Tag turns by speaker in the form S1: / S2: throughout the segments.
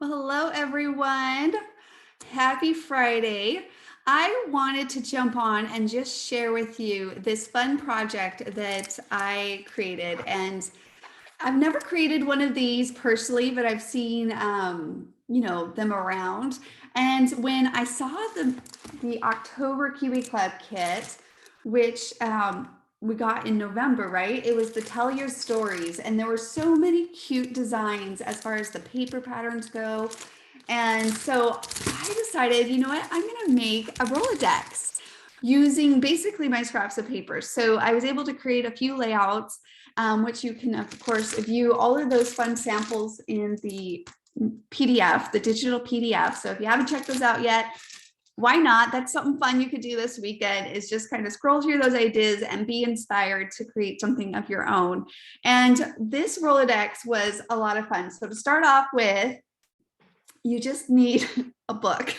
S1: Well, hello, everyone. Happy Friday. I wanted to jump on and just share with you this fun project that I created. And I've never created one of these personally, but I've seen, them around. And when I saw the October Kiwi Club kit, which we got in November, right? It was the Tell Your Stories, and there were so many cute designs as far as the paper patterns go. And so I decided, you know what, I'm going to make a Rolodex using basically my scraps of paper. So I was able to create a few layouts, which you can, of course, view all of those fun samples in the PDF, the digital PDF. So if you haven't checked those out yet, why not? That's something fun you could do this weekend, is just kind of scroll through those ideas and be inspired to create something of your own. And this Rolodex was a lot of fun. So to start off with, you just need a book.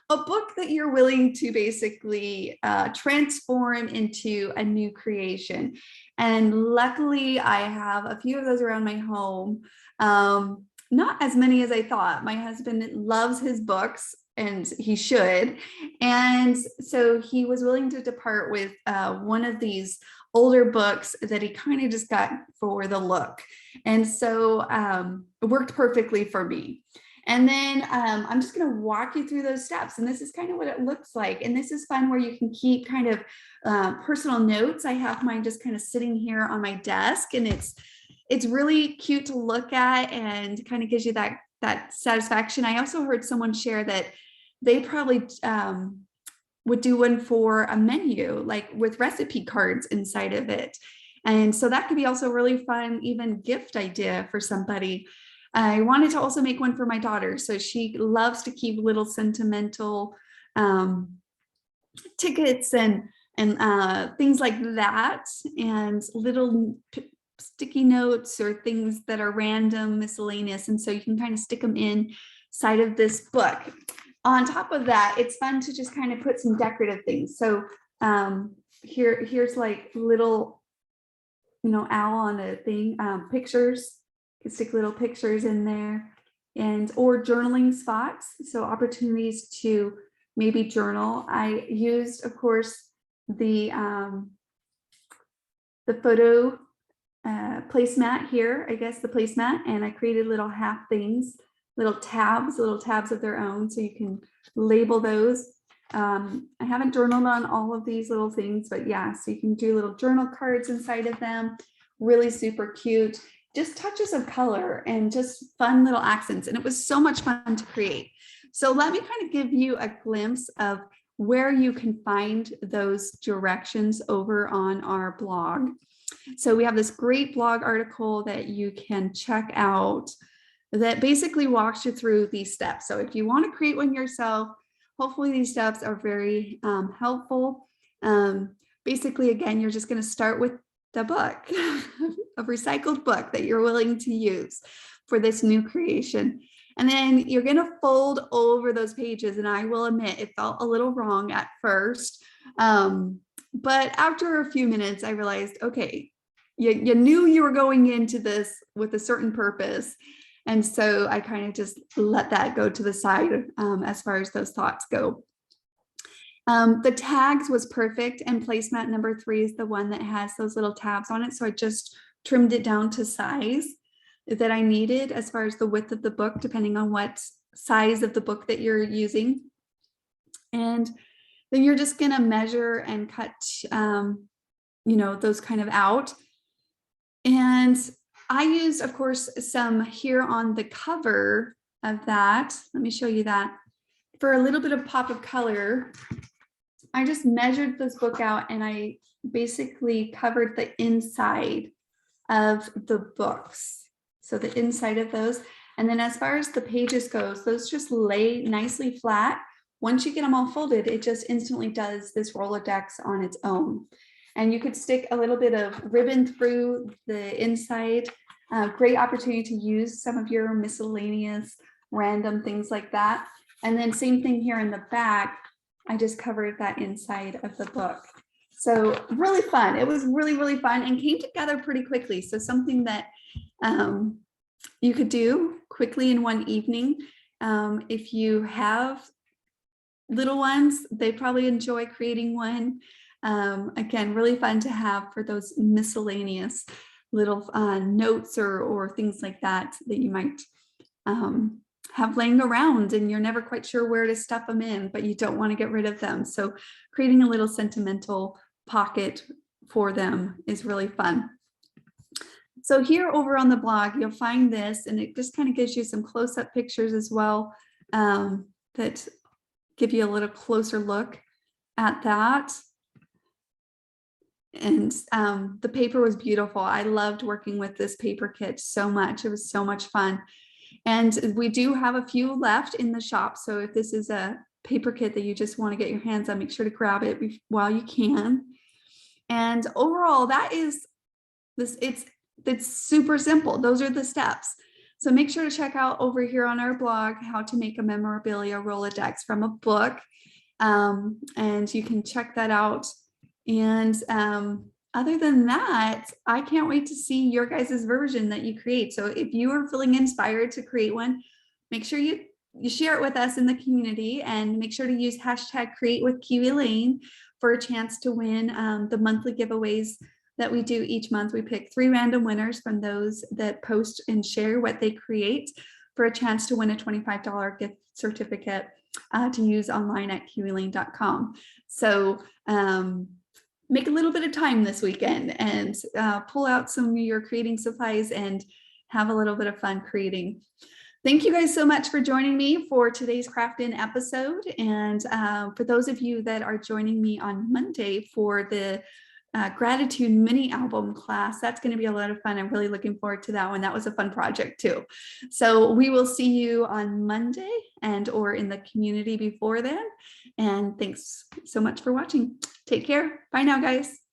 S1: A book that you're willing to basically transform into a new creation. And luckily, I have a few of those around my home. Not as many as I thought. My husband loves his books, and he should. And so he was willing to depart with one of these older books that he kind of just got for the look. And so it worked perfectly for me. And then I'm just going to walk you through those steps. And this is kind of what it looks like. And this is fun where you can keep kind of personal notes. I have mine just kind of sitting here on my desk, and it's really cute to look at and kind of gives you that satisfaction. I also heard someone share that they probably would do one for a menu, like with recipe cards inside of it. And so that could be also really fun, even gift idea for somebody. I wanted to also make one for my daughter. So she loves to keep little sentimental tickets and things like that, and little sticky notes or things that are random, miscellaneous. And so you can kind of stick them inside of this book. On top of that, it's fun to just kind of put some decorative things. So here's like little, owl on a thing, pictures. You can stick little pictures in there, and or journaling spots. So opportunities to maybe journal. I used, of course, the photo placemat here, I guess the placemat, and I created little half things, little tabs of their own, so you can label those. I haven't journaled on all of these little things, but yeah, so you can do little journal cards inside of them. Really super cute. Just touches of color and just fun little accents. And it was so much fun to create. So let me kind of give you a glimpse of where you can find those directions over on our blog. So we have this great blog article that you can check out that basically walks you through these steps. So if you want to create one yourself, hopefully these steps are very helpful. Basically, again, you're just going to start with the book, a recycled book that you're willing to use for this new creation. And then you're going to fold over those pages. And I will admit, it felt a little wrong at first. But after a few minutes, I realized, okay, you knew you were going into this with a certain purpose. And so I kind of just let that go to the side as far as those thoughts go. The tags was perfect, and placemat number 3 is the one that has those little tabs on it. So I just trimmed it down to size that I needed as far as the width of the book, depending on what size of the book that you're using. And then you're just going to measure and cut, those kind of out. And I used, of course, some here on the cover of that. Let me show you that. For a little bit of pop of color, I just measured this book out, and I basically covered the inside of the books. So the inside of those. And then as far as the pages goes, those just lay nicely flat. Once you get them all folded, it just instantly does this Rolodex on its own. And you could stick a little bit of ribbon through the inside. Great opportunity to use some of your miscellaneous random things like that. And then same thing here in the back. I just covered that inside of the book. So really fun. It was really, really fun and came together pretty quickly. So something that you could do quickly in one evening. If you have little ones, they probably enjoy creating one. Again, really fun to have for those miscellaneous little notes or things like that that you might have laying around and you're never quite sure where to stuff them in, but you don't want to get rid of them. So creating a little sentimental pocket for them is really fun. So here over on the blog, you'll find this, and it just kind of gives you some close-up pictures as well that give you a little closer look at that. And the paper was beautiful. I loved working with this paper kit so much. It was so much fun. And we do have a few left in the shop. So if this is a paper kit that you just want to get your hands on, make sure to grab it while you can. And overall, that is this. It's super simple. Those are the steps. So make sure to check out over here on our blog how to make a memorabilia Rolodex from a book. And you can check that out. And other than that, I can't wait to see your guys' version that you create. So if you are feeling inspired to create one, make sure you share it with us in the community, and make sure to use hashtag #CreateWithKiwiLane for a chance to win the monthly giveaways that we do each month. We pick 3 random winners from those that post and share what they create for a chance to win a $25 gift certificate to use online at kiwilane.com. So make a little bit of time this weekend and pull out some of your creating supplies and have a little bit of fun creating. Thank you guys so much for joining me for today's Craft In episode. And for those of you that are joining me on Monday for the gratitude mini album class, that's going to be a lot of fun. I'm really looking forward to that one. That was a fun project too. So we will see you on Monday or in the community before then. And thanks so much for watching. Take care. Bye now, guys.